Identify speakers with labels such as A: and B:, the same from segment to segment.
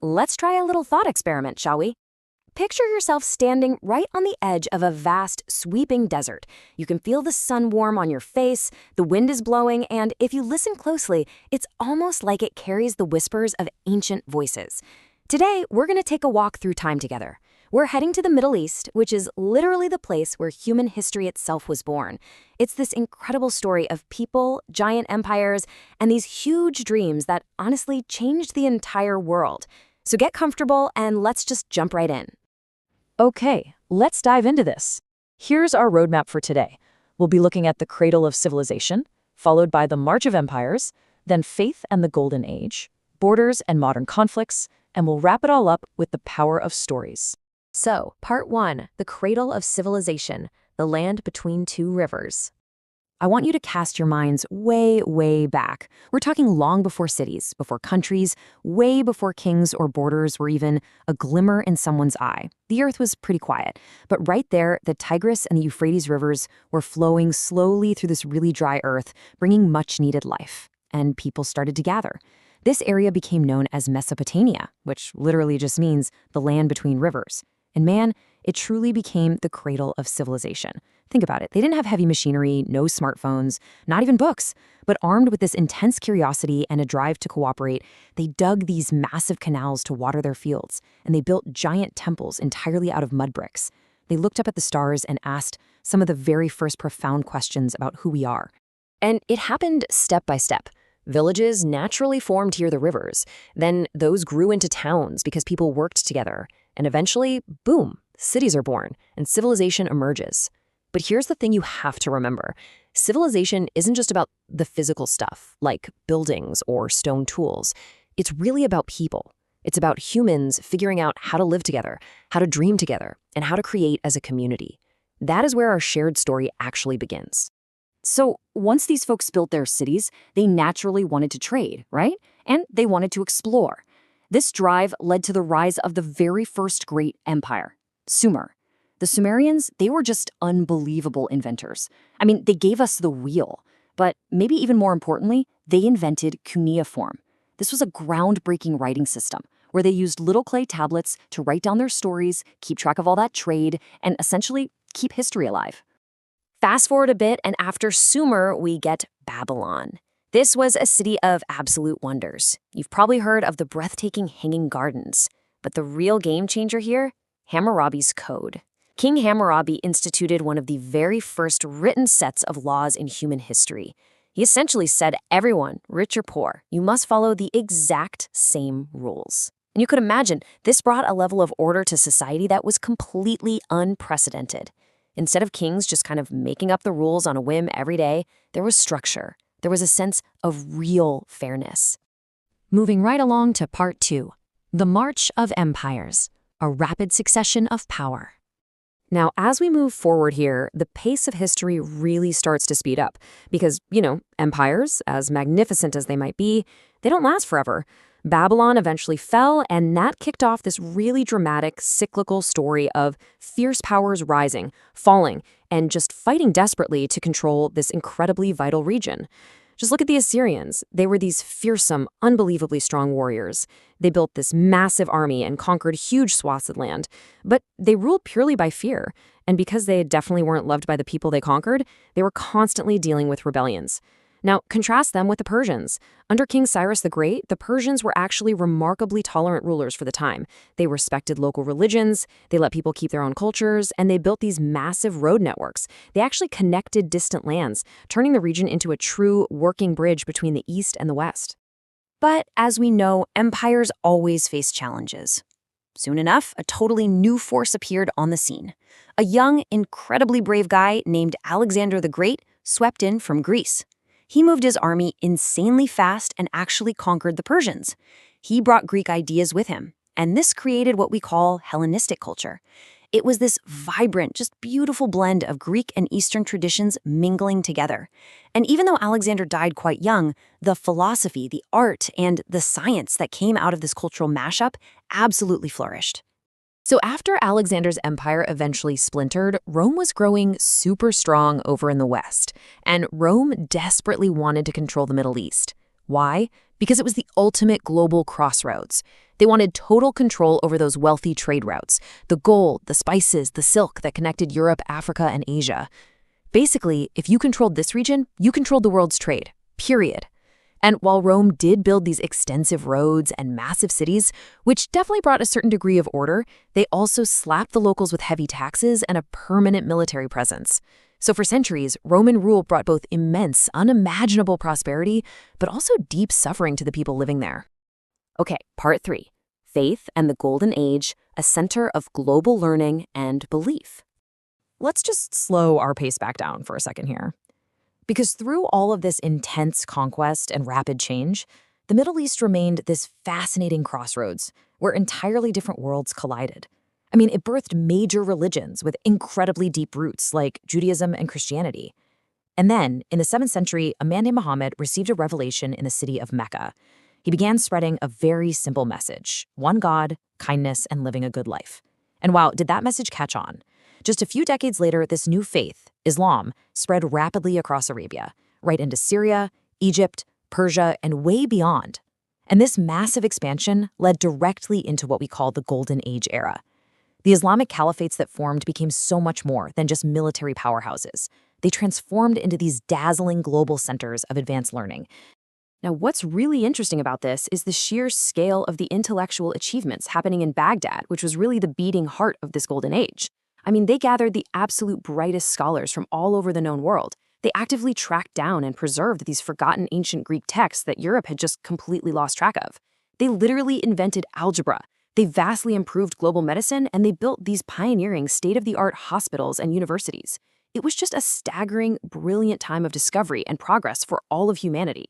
A: Let's try a little thought experiment, shall we? Picture yourself standing right on the edge of a vast, sweeping desert. You can feel the sun warm on your face, the wind is blowing, and if you listen closely, it's almost like it carries the whispers of ancient voices. Today, we're going to take a walk through time together. We're heading to the Middle East, which is literally the place where human history itself was born. It's this incredible story of people, giant empires, and these huge dreams that honestly changed the entire world. So get comfortable and let's just jump right in.
B: Okay, let's dive into this. Here's our roadmap for today. We'll be looking at the cradle of civilization, followed by the March of Empires, then faith and the Golden Age, borders and modern conflicts, and we'll wrap it all up with the power of stories.
A: So, Part 1, the cradle of civilization, the land between two rivers. I want you to cast your minds way, way back. We're talking long before cities, before countries, way before kings or borders were even a glimmer in someone's eye. The earth was pretty quiet, but right there, the Tigris and the Euphrates rivers were flowing slowly through this really dry earth, bringing much-needed life. And people started to gather. This area became known as Mesopotamia, which literally just means the land between rivers. And man, it truly became the cradle of civilization. Think about it. They didn't have heavy machinery, no smartphones, not even books. But armed with this intense curiosity and a drive to cooperate, they dug these massive canals to water their fields, and they built giant temples entirely out of mud bricks. They looked up at the stars and asked some of the very first profound questions about who we are. And it happened step by step. Villages naturally formed near the rivers. Then those grew into towns because people worked together. And eventually, boom, cities are born and civilization emerges. But here's the thing you have to remember. Civilization isn't just about the physical stuff, like buildings or stone tools. It's really about people. It's about humans figuring out how to live together, how to dream together, and how to create as a community. That is where our shared story actually begins. So once these folks built their cities, they naturally wanted to trade, right? And they wanted to explore. This drive led to the rise of the very first great empire, Sumer. The Sumerians, they were just unbelievable inventors. I mean, they gave us the wheel. But maybe even more importantly, they invented cuneiform. This was a groundbreaking writing system where they used little clay tablets to write down their stories, keep track of all that trade, and essentially keep history alive. Fast forward a bit, and after Sumer, we get Babylon. This was a city of absolute wonders. You've probably heard of the breathtaking Hanging Gardens. But the real game changer here? Hammurabi's Code. King Hammurabi instituted one of the very first written sets of laws in human history. He essentially said everyone, rich or poor, you must follow the exact same rules. And you could imagine, this brought a level of order to society that was completely unprecedented. Instead of kings just kind of making up the rules on a whim every day, there was structure. There was a sense of real fairness. Moving right along to Part 2, the March of Empires, a rapid succession of power. Now, as we move forward here, the pace of history really starts to speed up because, empires, as magnificent as they might be, they don't last forever. Babylon eventually fell, and that kicked off this really dramatic, cyclical story of fierce powers rising, falling, and just fighting desperately to control this incredibly vital region. Just look at the Assyrians. They were these fearsome, unbelievably strong warriors. They built this massive army and conquered huge swaths of land. But they ruled purely by fear. And because they definitely weren't loved by the people they conquered, they were constantly dealing with rebellions. Now, contrast them with the Persians. Under King Cyrus the Great, the Persians were actually remarkably tolerant rulers for the time. They respected local religions, they let people keep their own cultures, and they built these massive road networks. They actually connected distant lands, turning the region into a true working bridge between the East and the West. But as we know, empires always face challenges. Soon enough, a totally new force appeared on the scene. A young, incredibly brave guy named Alexander the Great swept in from Greece. He moved his army insanely fast and actually conquered the Persians. He brought Greek ideas with him, and this created what we call Hellenistic culture. It was this vibrant, just beautiful blend of Greek and Eastern traditions mingling together. And even though Alexander died quite young, the philosophy, the art, and the science that came out of this cultural mashup absolutely flourished. So after Alexander's empire eventually splintered, Rome was growing super strong over in the West, and Rome desperately wanted to control the Middle East. Why? Because it was the ultimate global crossroads. They wanted total control over those wealthy trade routes, the gold, the spices, the silk that connected Europe, Africa, and Asia. Basically, if you controlled this region, you controlled the world's trade, period. And while Rome did build these extensive roads and massive cities, which definitely brought a certain degree of order, they also slapped the locals with heavy taxes and a permanent military presence. So for centuries, Roman rule brought both immense, unimaginable prosperity, but also deep suffering to the people living there. Okay, part 3. Faith and the Golden Age, a center of global learning and belief. Let's just slow our pace back down for a second here. Because through all of this intense conquest and rapid change, the Middle East remained this fascinating crossroads where entirely different worlds collided. I mean, it birthed major religions with incredibly deep roots like Judaism and Christianity. And then, in the 7th century, a man named Muhammad received a revelation in the city of Mecca. He began spreading a very simple message: one God, kindness, and living a good life. And wow, did that message catch on? Just a few decades later, this new faith, Islam, spread rapidly across Arabia, right into Syria, Egypt, Persia, and way beyond. And this massive expansion led directly into what we call the Golden Age era. The Islamic caliphates that formed became so much more than just military powerhouses. They transformed into these dazzling global centers of advanced learning. Now, what's really interesting about this is the sheer scale of the intellectual achievements happening in Baghdad, which was really the beating heart of this Golden Age. I mean, they gathered the absolute brightest scholars from all over the known world. They actively tracked down and preserved these forgotten ancient Greek texts that Europe had just completely lost track of. They literally invented algebra. They vastly improved global medicine, and they built these pioneering state-of-the-art hospitals and universities. It was just a staggering, brilliant time of discovery and progress for all of humanity.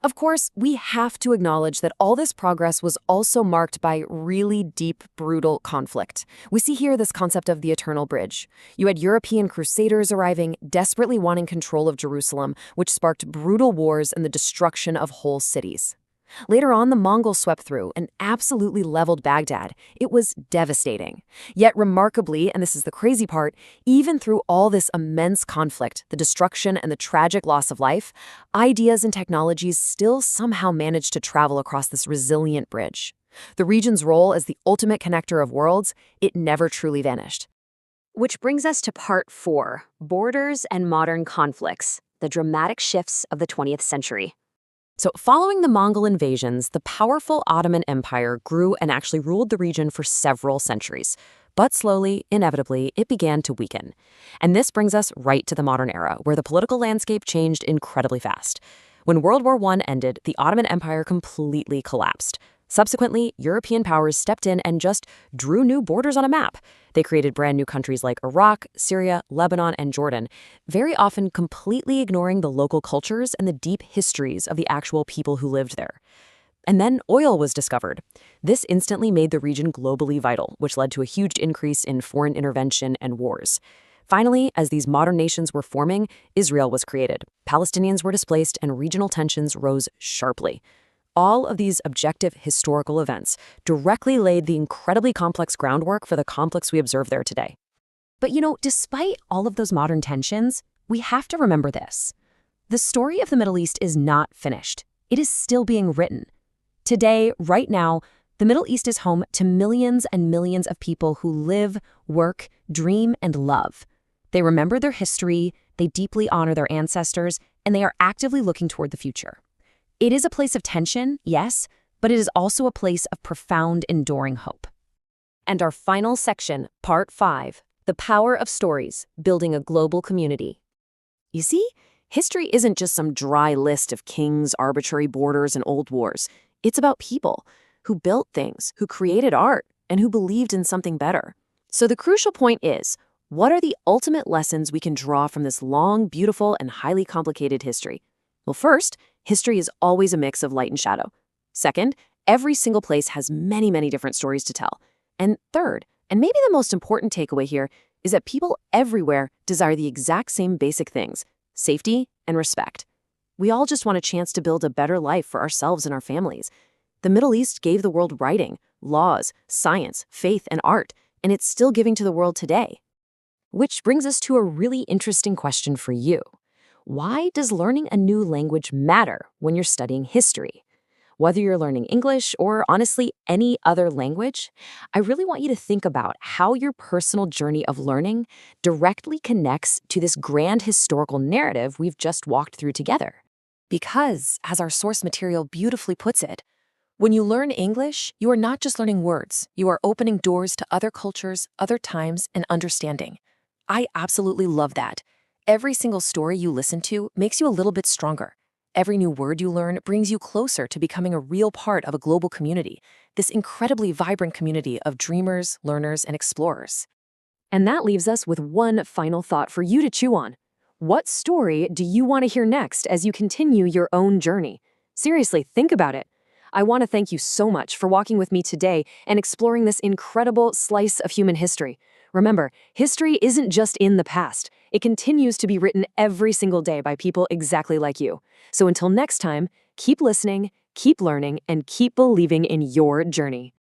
A: Of course, we have to acknowledge that all this progress was also marked by really deep, brutal conflict. We see here this concept of the Eternal Bridge. You had European crusaders arriving, desperately wanting control of Jerusalem, which sparked brutal wars and the destruction of whole cities. Later on, the Mongols swept through and absolutely leveled Baghdad. It was devastating. Yet remarkably, and this is the crazy part, even through all this immense conflict, the destruction and the tragic loss of life, ideas and technologies still somehow managed to travel across this resilient bridge. The region's role as the ultimate connector of worlds, it never truly vanished. Which brings us to part 4, borders and modern conflicts, the dramatic shifts of the 20th century. So following the Mongol invasions, the powerful Ottoman Empire grew and actually ruled the region for several centuries. But slowly, inevitably, it began to weaken. And this brings us right to the modern era, where the political landscape changed incredibly fast. When World War I ended, the Ottoman Empire completely collapsed. Subsequently, European powers stepped in and just drew new borders on a map. They created brand new countries like Iraq, Syria, Lebanon, and Jordan, very often completely ignoring the local cultures and the deep histories of the actual people who lived there. And then oil was discovered. This instantly made the region globally vital, which led to a huge increase in foreign intervention and wars. Finally, as these modern nations were forming, Israel was created. Palestinians were displaced, and regional tensions rose sharply. All of these objective historical events directly laid the incredibly complex groundwork for the conflicts we observe there today. But despite all of those modern tensions, we have to remember this. The story of the Middle East is not finished. It is still being written. Today, right now, the Middle East is home to millions and millions of people who live, work, dream, and love. They remember their history, they deeply honor their ancestors, and they are actively looking toward the future. It is a place of tension, yes, but it is also a place of profound, enduring hope. And our final section, Part 5, the power of stories, building a global community. You see, history isn't just some dry list of kings, arbitrary borders, and old wars. It's about people who built things, who created art, and who believed in something better. So the crucial point is, what are the ultimate lessons we can draw from this long, beautiful, and highly complicated history? Well, first, history is always a mix of light and shadow. Second, every single place has many, many different stories to tell. And third, and maybe the most important takeaway here, is that people everywhere desire the exact same basic things: safety and respect. We all just want a chance to build a better life for ourselves and our families. The Middle East gave the world writing, laws, science, faith, and art, and it's still giving to the world today. Which brings us to a really interesting question for you. Why does learning a new language matter when you're studying history? Whether you're learning English or honestly any other language, I really want you to think about how your personal journey of learning directly connects to this grand historical narrative we've just walked through together. Because, as our source material beautifully puts it, when you learn English, you are not just learning words, you are opening doors to other cultures, other times, and understanding. I absolutely love that. Every single story you listen to makes you a little bit stronger. Every new word you learn brings you closer to becoming a real part of a global community, this incredibly vibrant community of dreamers, learners, and explorers. And that leaves us with one final thought for you to chew on. What story do you want to hear next as you continue your own journey? Seriously, think about it. I want to thank you so much for walking with me today and exploring this incredible slice of human history. Remember, history isn't just in the past. It continues to be written every single day by people exactly like you. So until next time, keep listening, keep learning, and keep believing in your journey.